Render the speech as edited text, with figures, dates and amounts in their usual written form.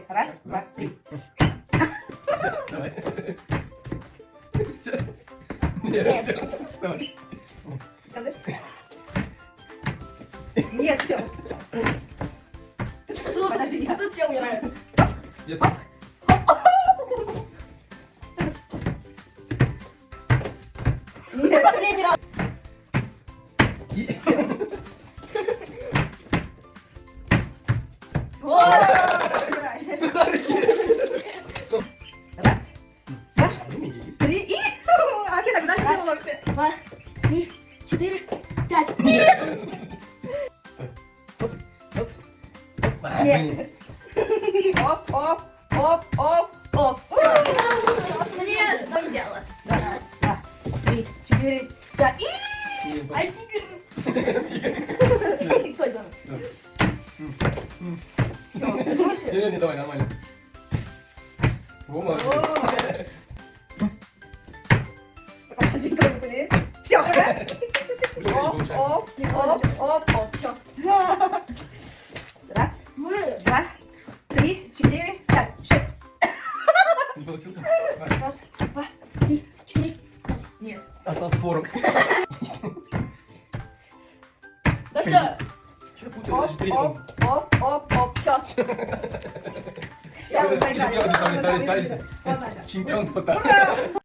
Раз, два, три. Давай. Все. Нет, все. Давай. Нет, все. Подожди, а тут все умирают. Yes. Нет. Последний раз. Раз, два, Времени есть. три и... А ты тогда не Раз, было вообще. 2, 3, 4, 5. Нет. Оп, оп, оп, оп, оп. Все. Нет, так дело. Раз, два, три, четыре, пять. И... Ай, тигр. Стой, давай. Все, слушай. Не, давай, нормально. Во, молодец. Все, Оп, оп, оп, оп, оп. Все. раз, Вы. два, три, четыре, пять, шесть. Не получился? Раз, два, три, 4, 5. Нет. Остался творог. Да что? Че путаешь? Оп, оп, оп, оп, оп. Все. Все, вы Чемпион, проиграли. смотрите. Ладно. Чемпион пота.